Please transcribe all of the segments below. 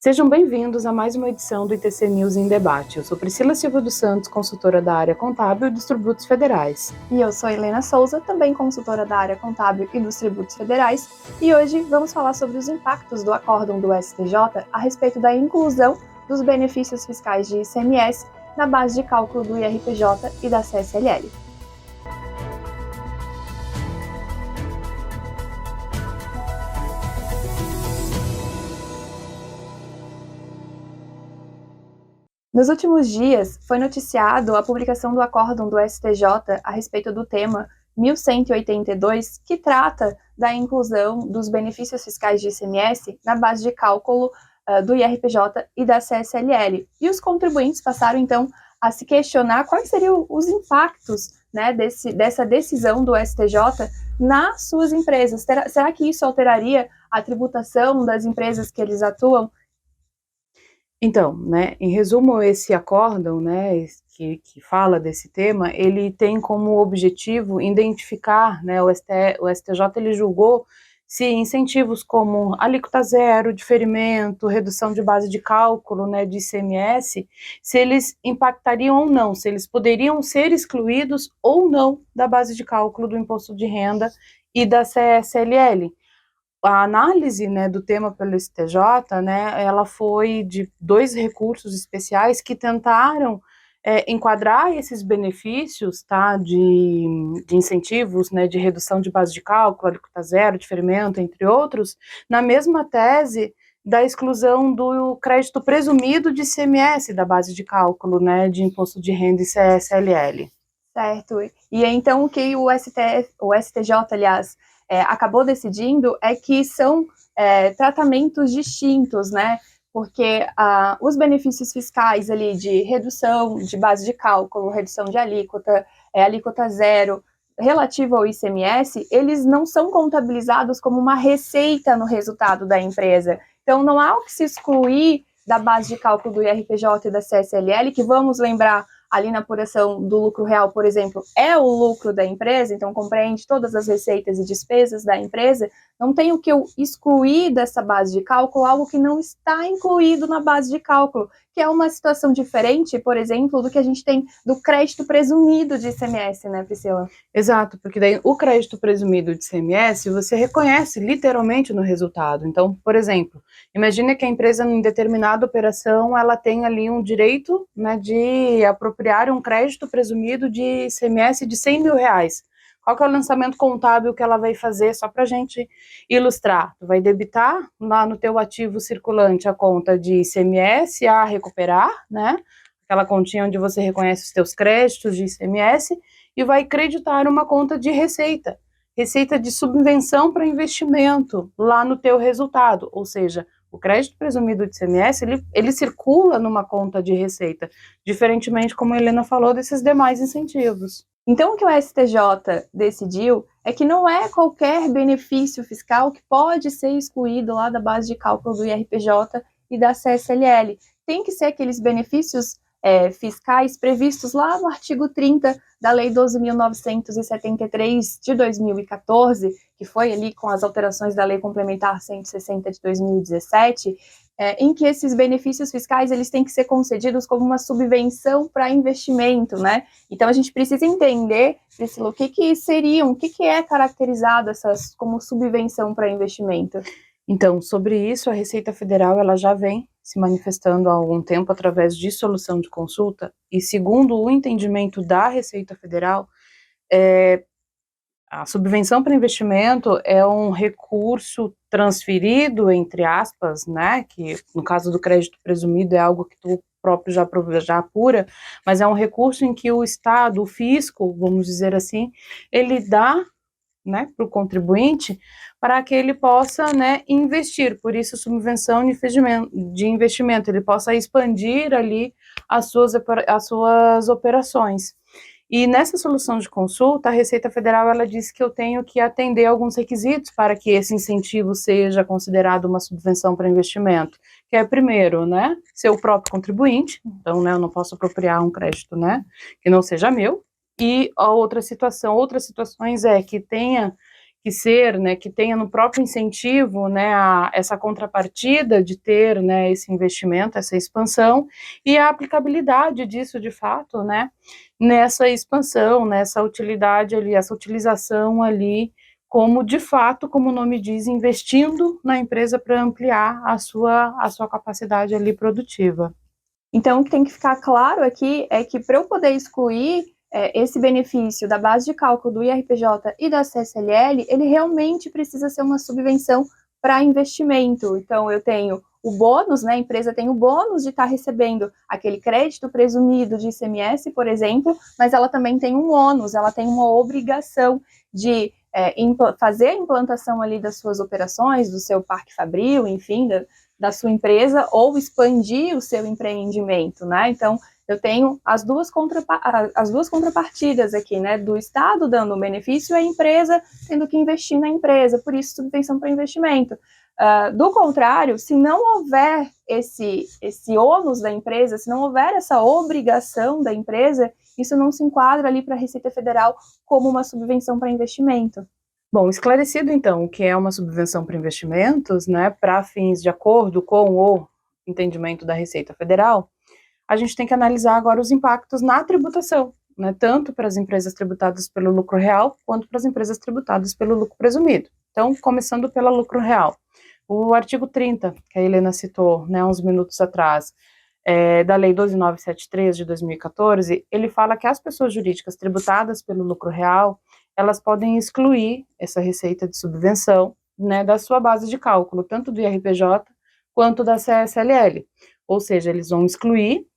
Sejam bem-vindos a mais uma edição do ITC News em Debate. Eu sou Priscila Silva dos Santos, consultora da área contábil e dos tributos federais. E eu sou Helena Souza, também consultora da área contábil e dos tributos federais, e hoje vamos falar sobre os impactos do acórdão do STJ a respeito da inclusão dos benefícios fiscais de ICMS na base de cálculo do IRPJ e da CSLL. Nos últimos dias, foi noticiado a publicação do acórdão do STJ a respeito do tema 1182, que trata da inclusão dos benefícios fiscais de ICMS na base de cálculo do IRPJ e da CSLL. E os contribuintes passaram, então, a se questionar quais seriam os impactos, né, dessa decisão do STJ nas suas empresas. Será que isso alteraria a tributação das empresas que eles atuam? Então, né, em resumo, esse acórdão, né, que fala desse tema, ele tem como objetivo identificar, né, o STJ ele julgou se incentivos como alíquota zero, diferimento, redução de base de cálculo, né, de ICMS, se eles impactariam ou não, se eles poderiam ser excluídos ou não da base de cálculo do imposto de renda e da CSLL. A análise, né, do tema pelo STJ, né, ela foi de dois recursos especiais que tentaram enquadrar esses benefícios, tá, de incentivos, né, de redução de base de cálculo, alíquota zero, diferimento, entre outros, na mesma tese da exclusão do crédito presumido de ICMS da base de cálculo, né, de imposto de renda e CSLL. Certo. E então o que o STJ, aliás, acabou decidindo é que são tratamentos distintos, né? Porque os benefícios fiscais ali de redução de base de cálculo, redução de alíquota, alíquota zero, relativo ao ICMS, eles não são contabilizados como uma receita no resultado da empresa. Então não há o que se excluir da base de cálculo do IRPJ e da CSLL, que vamos lembrar, ali na apuração do lucro real, por exemplo, é o lucro da empresa, então compreende todas as receitas e despesas da empresa, não tem o que eu excluir dessa base de cálculo, algo que não está incluído na base de cálculo, que é uma situação diferente, por exemplo, do que a gente tem do crédito presumido de ICMS, né, Priscila? Exato, porque daí o crédito presumido de ICMS você reconhece literalmente no resultado. Então, por exemplo, imagine que a empresa em determinada operação ela tem ali um direito, né, de apropriar um crédito presumido de ICMS de R$100.000. Qual que é o lançamento contábil que ela vai fazer, só para a gente ilustrar? Tu vai debitar lá no teu ativo circulante a conta de ICMS a recuperar, né, aquela continha onde você reconhece os teus créditos de ICMS, e vai creditar uma conta de receita de subvenção para investimento lá no teu resultado, ou seja, o crédito presumido de ICMS, ele circula numa conta de receita, diferentemente, como a Helena falou, desses demais incentivos. Então, o que o STJ decidiu é que não é qualquer benefício fiscal que pode ser excluído lá da base de cálculo do IRPJ e da CSLL. Tem que ser aqueles benefícios fiscais previstos lá no artigo 30 da Lei 12.973 de 2014, que foi ali com as alterações da Lei Complementar 160 de 2017, em que esses benefícios fiscais eles têm que ser concedidos como uma subvenção para investimento, né? Então a gente precisa entender, Priscila, o que é caracterizado como subvenção para investimento? Então, sobre isso, a Receita Federal ela já vem se manifestando há algum tempo através de solução de consulta, e segundo o entendimento da Receita Federal, a subvenção para investimento é um recurso transferido, entre aspas, né, que no caso do crédito presumido é algo que tu próprio já apura, mas é um recurso em que o Estado, o fisco, vamos dizer assim, ele dá, né, para o contribuinte para que ele possa, né, investir, por isso subvenção de investimento, ele possa expandir ali as suas operações. E nessa solução de consulta, a Receita Federal ela disse que eu tenho que atender alguns requisitos para que esse incentivo seja considerado uma subvenção para investimento, que é, primeiro, né, ser o próprio contribuinte, então, né, eu não posso apropriar um crédito, né, que não seja meu, e a outras situações é que né, que tenha no próprio incentivo, né, essa contrapartida de ter, né, esse investimento, essa expansão, e a aplicabilidade disso, de fato, né, nessa expansão, nessa utilidade ali, essa utilização ali, como de fato, como o nome diz, investindo na empresa para ampliar a sua capacidade ali produtiva. Então, o que tem que ficar claro aqui é que para eu poder excluir esse benefício da base de cálculo do IRPJ e da CSLL, ele realmente precisa ser uma subvenção para investimento. Então, eu tenho o bônus, né? A empresa tem o bônus de estar recebendo aquele crédito presumido de ICMS, por exemplo, mas ela também tem um ônus, ela tem uma obrigação de fazer a implantação ali das suas operações, do seu parque fabril, enfim, da sua empresa, ou expandir o seu empreendimento, né? Então, eu tenho as duas contrapartidas aqui, né? Do Estado dando um benefício e a empresa tendo que investir na empresa, por isso subvenção para investimento. Do contrário, se não houver esse ônus da empresa, se não houver essa obrigação da empresa, isso não se enquadra ali para a Receita Federal como uma subvenção para investimento. Bom, esclarecido então o que é uma subvenção para investimentos, né, para fins de acordo com o entendimento da Receita Federal, a gente tem que analisar agora os impactos na tributação, né, tanto para as empresas tributadas pelo lucro real, quanto para as empresas tributadas pelo lucro presumido. Então, começando pelo lucro real. O artigo 30, que a Helena citou, né, uns minutos atrás, da Lei 12.973 de 2014, ele fala que as pessoas jurídicas tributadas pelo lucro real, elas podem excluir essa receita de subvenção, né, da sua base de cálculo, tanto do IRPJ quanto da CSLL. Ou seja, eles vão excluir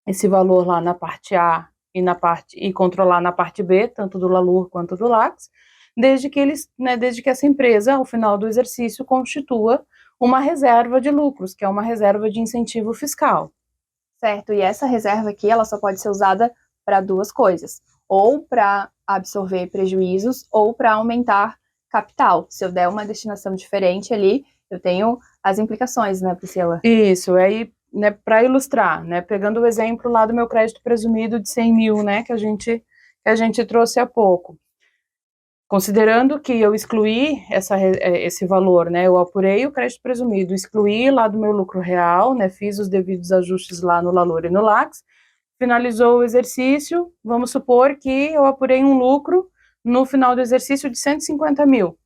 esse valor lá na parte A e controlar na parte B, tanto do LALUR quanto do LACS, desde que essa empresa, ao final do exercício, constitua uma reserva de lucros, que é uma reserva de incentivo fiscal. Certo, e essa reserva aqui, ela só pode ser usada para duas coisas, ou para absorver prejuízos, ou para aumentar capital. Se eu der uma destinação diferente ali, eu tenho as implicações, né, Priscila? Isso, aí, né, para ilustrar, né, pegando o exemplo lá do meu crédito presumido de 100 mil, né, que a gente trouxe há pouco. Considerando que eu excluí esse valor, né, eu apurei o crédito presumido, excluí lá do meu lucro real, né, fiz os devidos ajustes lá no LALUR e no LACS, finalizou o exercício, vamos supor que eu apurei um lucro no final do exercício de 150 mil.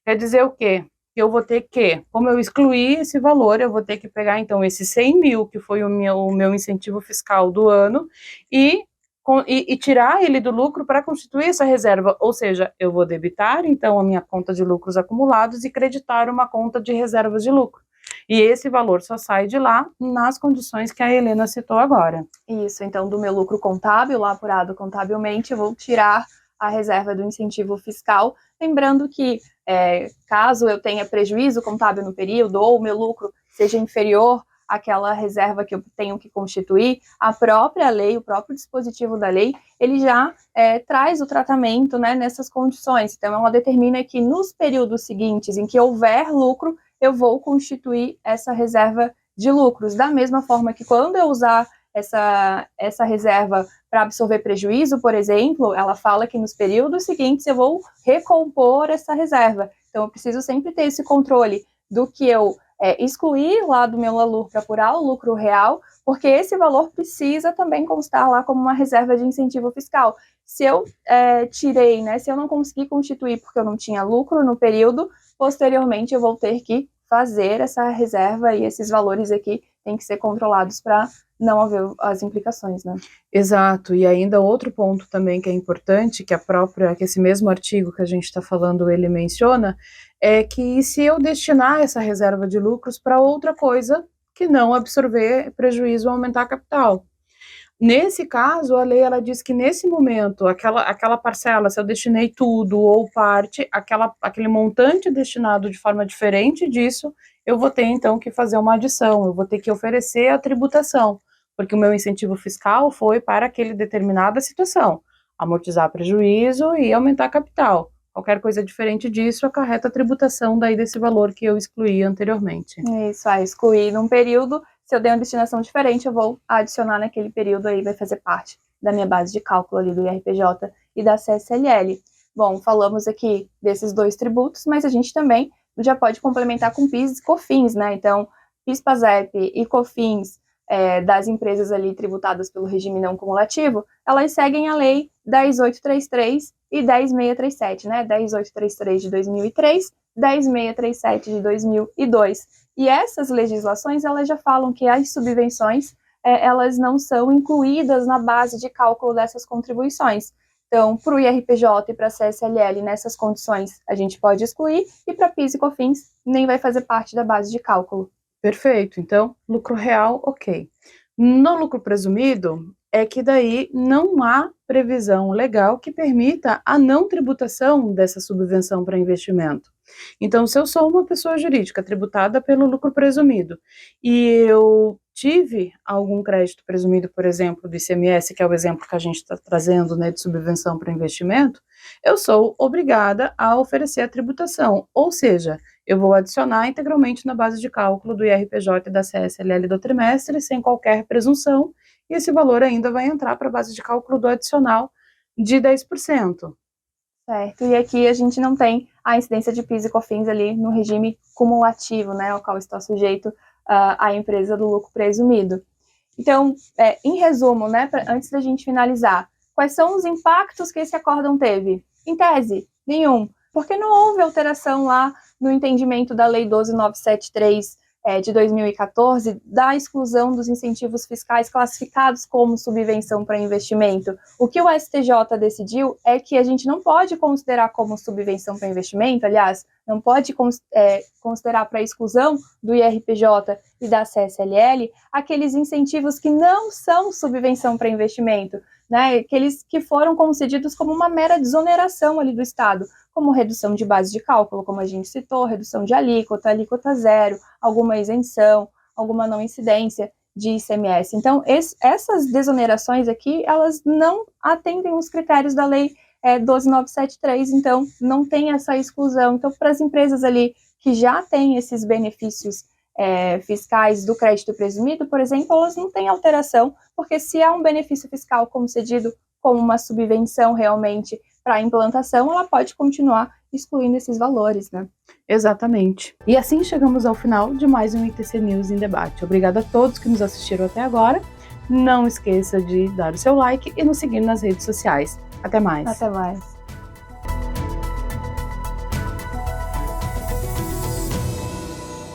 Quer dizer o quê? Eu vou ter que, como eu excluí esse valor, eu vou ter que pegar então esses 100 mil, que foi o meu incentivo fiscal do ano, e tirar ele do lucro para constituir essa reserva, ou seja, eu vou debitar então a minha conta de lucros acumulados e creditar uma conta de reservas de lucro. E esse valor só sai de lá nas condições que a Helena citou agora. Isso, então do meu lucro contábil, lá apurado contabilmente, eu vou tirar a reserva do incentivo fiscal, lembrando que caso eu tenha prejuízo contábil no período ou o meu lucro seja inferior àquela reserva que eu tenho que constituir, a própria lei, o próprio dispositivo da lei, ele já traz o tratamento, né, nessas condições. Então, ela determina que nos períodos seguintes em que houver lucro, eu vou constituir essa reserva de lucros. Da mesma forma que quando eu usar essa reserva para absorver prejuízo, por exemplo, ela fala que nos períodos seguintes eu vou recompor essa reserva. Então, eu preciso sempre ter esse controle do que eu excluir lá do meu LALUR para apurar o lucro real, porque esse valor precisa também constar lá como uma reserva de incentivo fiscal. Se eu tirei, né, se eu não consegui constituir porque eu não tinha lucro no período, posteriormente eu vou ter que fazer essa reserva e esses valores aqui têm que ser controlados para não haver as implicações, né? Exato, e ainda outro ponto também que é importante, que esse mesmo artigo que a gente está falando, ele menciona, é que se eu destinar essa reserva de lucros para outra coisa que não absorver prejuízo ou aumentar capital. Nesse caso, a lei ela diz que nesse momento, aquela parcela, se eu destinei tudo ou parte, aquele montante destinado de forma diferente disso, eu vou ter então que fazer uma adição, eu vou ter que oferecer a tributação, porque o meu incentivo fiscal foi para aquele determinada situação, amortizar prejuízo e aumentar capital. Qualquer coisa diferente disso acarreta a tributação daí desse valor que eu excluí anteriormente. Isso, excluir num período, se eu der uma destinação diferente, eu vou adicionar naquele período aí, vai fazer parte da minha base de cálculo ali do IRPJ e da CSLL. Bom, falamos aqui desses 2 tributos, mas a gente também já pode complementar com PIS e COFINS, né? Então, PIS, PASEP e COFINS das empresas ali tributadas pelo regime não cumulativo, elas seguem a lei 10.833 e 10.637, né? 10.833 de 2003, 10.637 de 2002. E essas legislações, elas já falam que as subvenções, elas não são incluídas na base de cálculo dessas contribuições. Então, para o IRPJ e para a CSLL, nessas condições, a gente pode excluir, e para PIS e COFINS, nem vai fazer parte da base de cálculo. Perfeito, então, lucro real, ok. No lucro presumido, é que daí não há previsão legal que permita a não tributação dessa subvenção para investimento. Então, se eu sou uma pessoa jurídica tributada pelo lucro presumido e eu tive algum crédito presumido, por exemplo, do ICMS, que é o exemplo que a gente está trazendo, né, de subvenção para investimento, eu sou obrigada a oferecer a tributação, ou seja, eu vou adicionar integralmente na base de cálculo do IRPJ e da CSLL do trimestre, sem qualquer presunção, e esse valor ainda vai entrar para a base de cálculo do adicional de 10%. Certo, e aqui a gente não tem a incidência de PIS e COFINS ali no regime cumulativo, né, ao qual está sujeito a empresa do lucro presumido. Então, em resumo, né, antes da gente finalizar, quais são os impactos que esse acórdão teve? Em tese, nenhum, porque não houve alteração lá no entendimento da Lei 12.973 de 2014 da exclusão dos incentivos fiscais classificados como subvenção para investimento. O que o STJ decidiu é que a gente não pode considerar como subvenção para investimento, aliás, não pode considerar para exclusão do IRPJ e da CSLL aqueles incentivos que não são subvenção para investimento, né? Aqueles que foram concedidos como uma mera desoneração ali do Estado, como redução de base de cálculo, como a gente citou, redução de alíquota, alíquota zero, alguma isenção, alguma não incidência de ICMS. Então, essas desonerações aqui, elas não atendem os critérios da Lei 12.973, então não tem essa exclusão. Então, para as empresas ali que já têm esses benefícios fiscais do crédito presumido, por exemplo, elas não têm alteração, porque se há um benefício fiscal concedido como uma subvenção realmente para a implantação, ela pode continuar excluindo esses valores, né? Exatamente. E assim chegamos ao final de mais um ITC News em Debate. Obrigada a todos que nos assistiram até agora. Não esqueça de dar o seu like e nos seguir nas redes sociais. Até mais. Até mais.